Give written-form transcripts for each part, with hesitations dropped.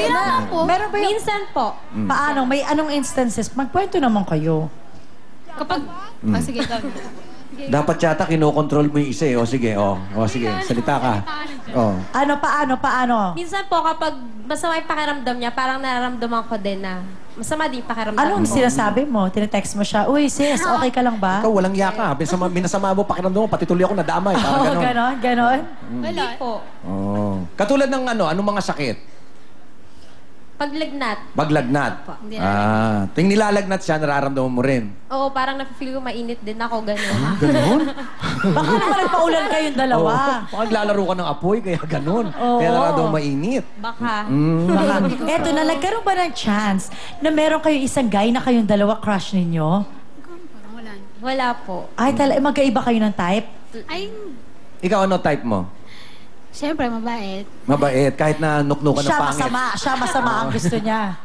Bira lang po. Meron ba yung... Minsan po. Paano? May anong instances? Magkwento naman kayo. Kapag... sige, ikaw na. Dapat yata kinokontrol mo yung isa eh. O sige, sige. Salita ka. Paano? Minsan po kapag masama yung pakiramdam niya, parang nararamdaman ko din na masama din yung pakiramdam Anong ko. sinasabi mo? Tinetext mo siya, uy sis, okay ka lang ba? Ikaw, walang yaka. Minasama mo pakiramdam mo, pati tuloy ako nadamay. Parang ganon. Ganon? Hindi po. Oh. Katulad ng anong mga sakit? Paglagnat. Paglagnat. Ting nilalagnat siya, nararamdaman mo rin. Oo, parang nafe-feel ko mainit din ako, gano'n. Ganon? Baka naman nagpaulan kayong dalawa. Baka naglalaro ka ng apoy, kaya ganon. Oo. Kaya nararamdaman mainit. Baka. Baka. Eto na, nagkaroon ba ng chance na meron kayong isang guy na kayong dalawa crush ninyo? Parang wala. Wala po. Ay, magkaiba kayo ng type? Ay, Ikaw, ano type mo? syempre, mabait. Mabait, kahit na nuknukan ng pangit. Siya masama ang gusto niya.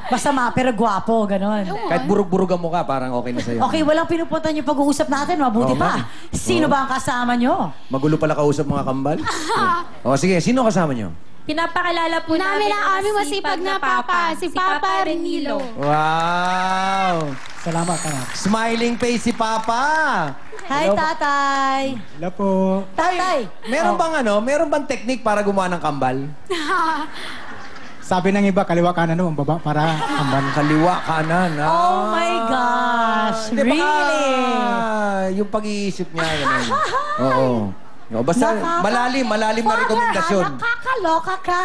Masama, pero gwapo, ganon. Kahit burug-burugan mo ka, parang okay na sa'yo. Okay, walang pinupuntan yung pag-uusap natin. Mabuti Oo, pa. man. Sino ba ang kasama nyo? Magulo pala kausap mga kambal. Sige, sino kasama nyo? Pinapakilala po Namin ang aming masipag na papa, si Papa Renilo. Wow! Salamat, anak. Smiling face si Papa! Hi, tatay. Hello po. Tatay. Meron bang technique para gumawa ng kambal? Sabi ng iba, kaliwa kanan naman, baba para kambal. Kaliwa, kanan. Oh my gosh. Hindi, baka Really? yung pag-iisip niya, ganun. Oo. Basta malalim na rekomendasyon. Nakakaloka ka.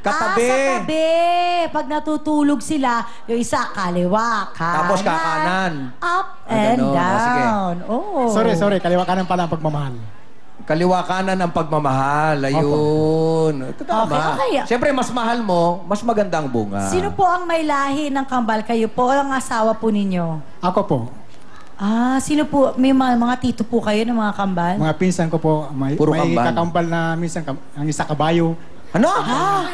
Katabi. Sa tabi. Pag natutulog sila, yung isa kaliwa, kanan. Tapos kakanan. Up and Ganun. Sige. down. Oh. Sorry, kaliwa kanan pala ang pagmamahal. Kaliwa kanan ang pagmamahal. Ayun. Ito tama. Okay. Siyempre, mas mahal mo, mas maganda ang bunga. Sino po ang may lahi ng kambal? Kayo po o ang asawa po ninyo? Ako po, Sino po? May mga tito po kayo ng mga kambal? mga pinsan ko po, may Puro kambal. kakambal na minsan, ang isa kabayo. Ano?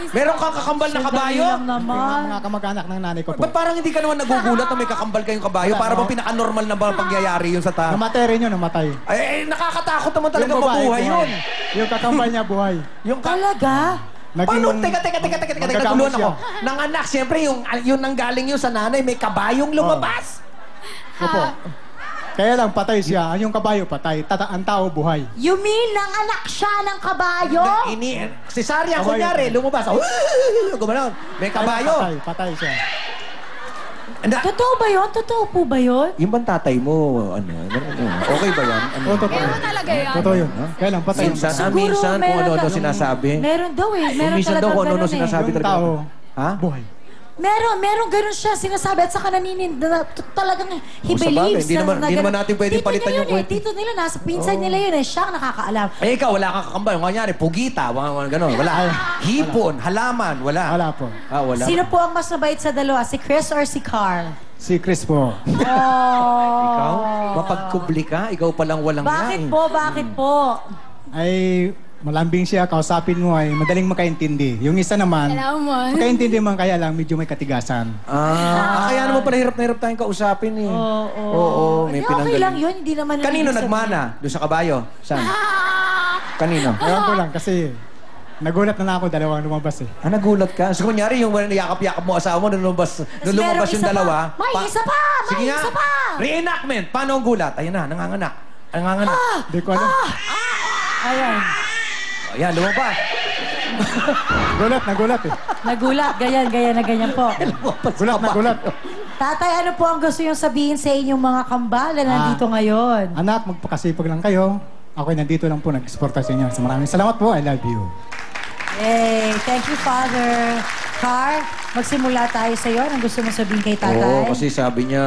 Meron kang kakambal na kabayo? Sandali lang naman. Mga kamag-anak ng nanay ko po. Ba't parang hindi ka naman nagugulat na may kakambal kayong kabayo? Para bang pinaka-normal na ba pangyayari yun sa tao? Namatay rin yun, namatay. Ay, nakakatakot naman talaga Yung babae, mabuhay yun. Yung kakambal niya buhay. Talaga? Paano? Teka, Magkagamot naguluhan ako. siya. Nanganak, siyempre, yung nanggaling yun sa nanay, may kabayong lumabas. Opo. Kaya lang, patay siya. Yung kabayo, patay. Ang tao, buhay. You mean nanganak siya ng kabayo? Si Sarya, kunyari, lumabas. Gumanon. May kabayo. Patay siya. Totoo ba yun? Totoo po ba yun? Yung bang tatay mo, okay ba yan? Totoo. Meron talaga yan. Totoo yun. Kaya lang, patay. Minsan, Siguro minsan kung meron ano-ano ka- sinasabi. Meron daw eh. Meron Minsan talaga daw kung ano-ano ganun sinasabi Yung talaga. tao, Ha? buhay. Meron ganun siya sinasabi at saka talagang he O, sa believes. bagay, hindi naman natin pwedeng palitan yung kwento. Dito nila, nasa pinsan nila yun eh. Siya ang nakakaalam. Eh, ikaw, wala kang kakambal. Kunyari, pugita, gano'n. Wala. Hipon, halaman, wala. Wala po. Wala. Sino po ang mas mabait sa dalawa? Si Chris or si Carl? Si Chris po. Ikaw? Mapagkubli ka? Ikaw palang walang Bakit yan. po? Bakit po? Ay, malambing siya, kausapin mo ay madaling makaintindi. Yung isa naman, Salamat. makaintindi man kaya lang, medyo may katigasan. Kaya naman pala hirap na hirap tayong kausapin eh. Oo, may Okay pinanggaling. lang yun. Hindi naman Kanino ibig sabihin. nagmana? Doon sa kabayo? Saan? Kanino? Ewan ko lang kasi nagulat na ako, dalawang lumabas eh. Nagulat ka? So, kunyari, yung yakap-yakap mo asawa mo, nung lumabas merong yung isa dalawa. pa. May isa pa! Sige May nga. isa pa! Reenactment. Paano ang gulat? Ayun na, nanganganak. Nanganganak. Hindi ko alam. Ayan. Ayan, lumabas. Nagulat eh. Nagulat. Ganyan po. Nagulat. Tatay, ano po ang gusto niyong sabihin sa inyong mga kambal na nandito ngayon? Anak, magpakasipag lang kayo. Ako'y nandito lang po, nag-suporta sa inyo. So maraming salamat po. I love you. Yay! Thank you, Father. Car, magsimula tayo sa iyo. Anong gusto mo sabihin kay tatay? Oo, kasi sabi niya,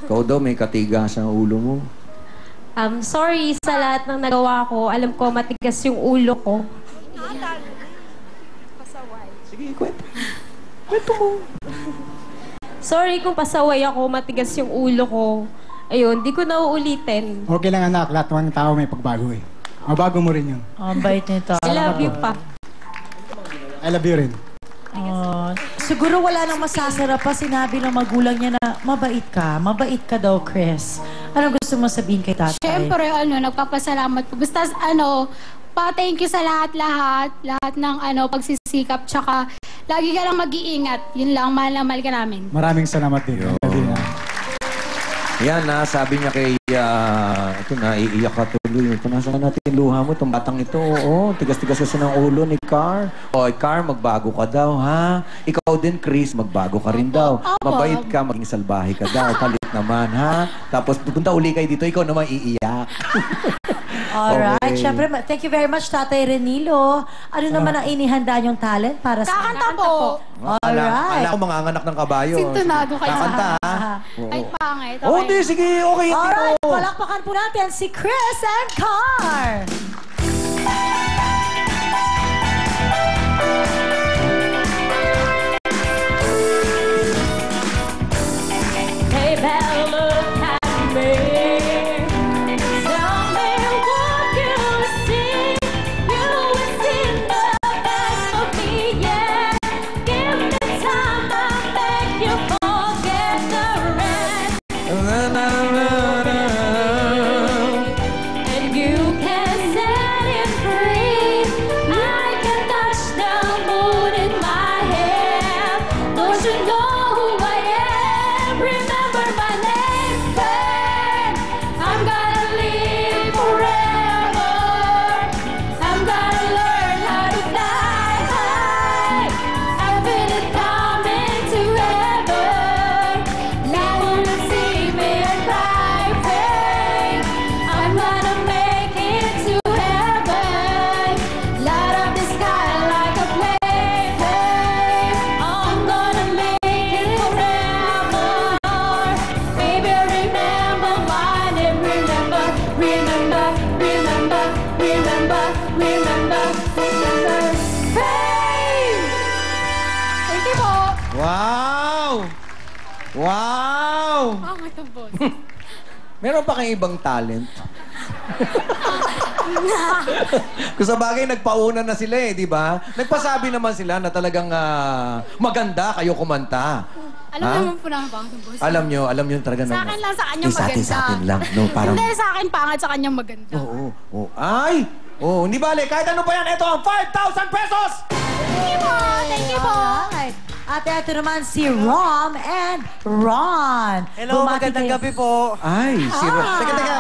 ikaw daw may katigas ang ulo mo. Sorry sa lahat ng nagawa ko. Alam ko matigas yung ulo ko. Sige, kwento. Kwento mo. Sorry kung pasaway ako, matigas yung ulo ko. Ayun, di ko na uulitin. Okay lang anak, lahat ng tao may pagbago eh. Mabago mo rin yun. Oh, ang bait nito. I love you pa. I love you rin. Siguro wala nang masasarap pa sinabi ng magulang niya na mabait ka. Mabait ka daw, Chris. Ano gusto mo sabihin kay tatay? Siyempre, nagpapasalamat po. Basta, thank you sa lahat ng, pagsisikap, tsaka Lagi ka lang mag-iingat. Yun lang, mahal na mahal ka namin. Maraming salamat din. Nadine. Yan na, sabi niya kay, ito na, iiyak ka tuloy. Punasan natin luha mo, itong batang ito. Oo, tigas-tigas kasi ng ulo ni Car. O, Car, magbago ka daw, ha? Ikaw din, Chris, magbago ka rin daw. Opo. Mabait ka, maging salbahe ka daw. Palit naman, ha? Tapos, pupunta uli kayo dito, ikaw naman iiyak. Alright. Okay. Siyempre, thank you very much, Tatay Renilo. Ano naman ang inihanda niyong talent para sa... Kakanta po. Alright. Akala ko mga anak ng kabayo. Sintunado kayo. Kakanta, ha? Ay, pangit. Oo, hindi, sige, okay. Alright, Hindi mo. palakpakan po natin si Chris and Car. Hey, Belle, look at me. Tell me what you see. You will see the best of me, yeah. Give me time, I'll make you forget the rest. And you can set it free. I can touch the moon in my hand. Don't you know who I am? Remember my name, babe. I'm gonna live forever. I'm gonna learn how to fly high. I feel it coming together. Now wanna see me and cry, babe. I'm gonna make it to heaven. Light up the sky like a plane, babe. I'm gonna make it forever. Baby, remember my name. Remember, remember, remember, remember, remember, remember. Babe! Thank you po. Wow! Wow! Pangit ang boss. Meron pa kayong ibang talent? Kung sa bagay, nagpauna na sila eh, di ba? Nagpasabi naman sila na talagang maganda kayo kumanta. Alam Ha? naman po namin pangit ang boss. Alam nyo talaga Sa akin lang, sa kanyang Eh, sa atin, maganda. sa atin lang. No, parang... Hindi, sa akin pangit, sa kanyang maganda. Oo, oo. Ay! Oo, hindi bale. Kahit ano pa yan, ito ang 5,000 pesos! Thank you po. Thank you po. Alright. At ito naman si Rom and Ron. Hello, Bumati magandang kayo. gabi po. Ay, si Ron. Teka,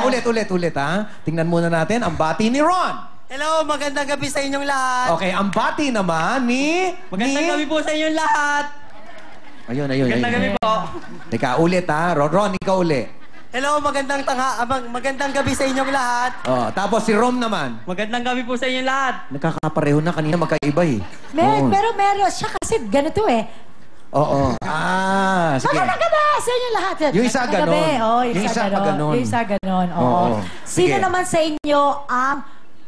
ulit ha. Tingnan muna natin ang bati ni Ron. Hello, magandang gabi sa inyong lahat. Okay, ang bati naman ni... Magandang gabi po sa inyong lahat. Ayun. Magandang gabi po. Teka, ulit ha. Ron, ikaw uli. Hello, magandang gabi sa inyong lahat. Oh, tapos si Rom naman. Magandang gabi po sa inyong lahat. Nagkakapareho na kanina, magkaiba eh. Oo. Pero meron siya kasi ganito eh. Oo. Sige. Magandang gabi sa inyo lahat. Yung isa Magandang gabi. ganon. Oh, Yung isa pa ganon. Yung isa ganon. Oo. Oo. Sino Sige. naman sa inyo ang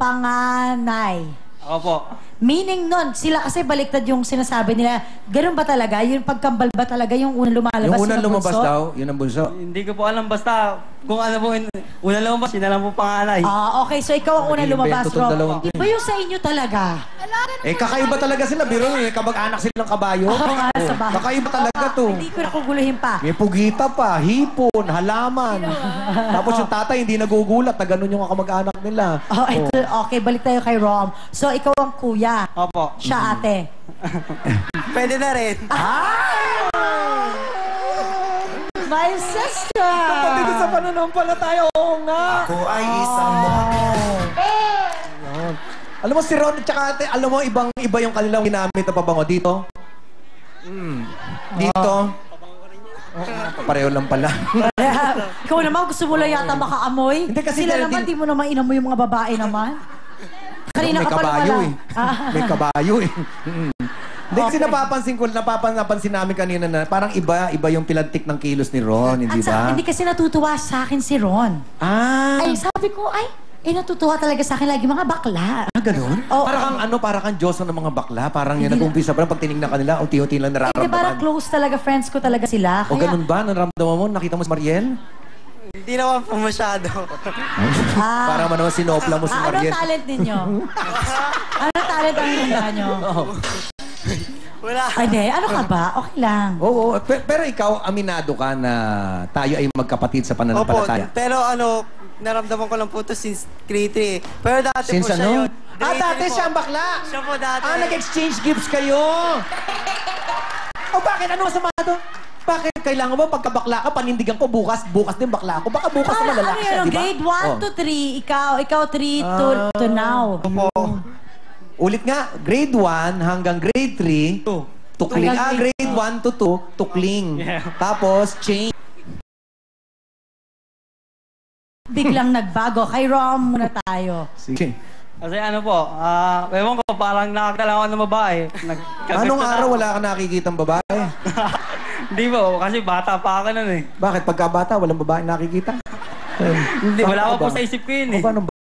panganay? Ako po. Meaning nun, sila kasi baliktad yung sinasabi nila. Ganun ba talaga? Yung pagkambal ba talaga yung unang lumalabas? Yung unang ang lumabas bunso? daw, yun ang bunso. Hindi ko po alam, basta kung ano po, una lang po, sila lang po panganay. Okay, so ikaw ang unang lumabas, Nag-iimbento tong dalawang Rob. to Iba yung sa inyo talaga. Kakaiba talaga sila. Biro eh, kabag-anak silang kabayo. Oo nga, sa bahay. Kakaiba talaga to. Hindi ko nakuguluhin pa. May pugita pa, hipon, halaman. Tapos yung tatay hindi nagugulat na ganun yung kamag-anak nila. Okay, balik tayo kay Rom. So, ikaw ang kuya. Opo. Siya ate. Pwede na rin. My sister! Dito sa pananampalataya, oo nga. Ako ay isang Yun. Alam mo si Ron at saka ate, alam mo iba yung kanilang ginamit na pabango dito. Dito. Pareho lang pala. Ikaw naman, gusto mo lang yata makaamoy? Hindi, kasi Sila dahil naman, din- di mo naman inamoy yung mga babae naman. Kanina May ka pa kabayo wala. eh. May kabayo eh. Hindi kasi napapansin namin kanina na parang iba yung pilantik ng kilos ni Ron, hindi At sa, ba? hindi kasi natutuwa sa akin si Ron. Ay, sabi ko, natutuwa talaga sa akin lagi mga bakla. Ganun? Oo. Para kang Diyos ng mga bakla. Parang yan nag-umpisa pa lang pag tinignan kanila, unti-unti lang Hindi, parang nararamdaman. close talaga, friends ko talaga sila. O ganun ba? Nararamdaman mo? Nakita mo si Mariel? Hindi naman po masyado. Para man naman sinopla mo si Anong Mariel. talent ninyo? Anong talent ang hinanda nyo? Wala. Ay, hindi. Ano ka ba? Okay lang. Oo, pero ikaw, aminado ka na tayo ay magkapatid sa Opo, pananampalataya. pero naramdaman ko lang po ito since grade 3. Pero dati Since po siya ano? yun. Dati siya ang bakla. Siya po dati. Nag-exchange gifts kayo. O bakit? Ano masama doon? Bakit? Kailangan mo pagkabakla ka, panindigan ko bukas din bakla ako. Baka bukas na malalaki siya, di ba? Grade 1 to 3, ikaw 3 to now. Ulit nga, grade 1 hanggang grade 3, tukling. Hanggang Grade 1 to 2, tukling. Yeah. Tapos, change. Biglang nagbago. Kay Rom muna tayo. Sige. Kasi ano po, ewan ko, parang nakakalaw ako ng babae. Anong araw wala ka nakikitang babae? Hindi po, kasi bata pa ako nun eh. Bakit? Pagkabata, walang babae nakikita? Hindi, wala Bakit pa po ba? sa isip ko yun eh. O, paano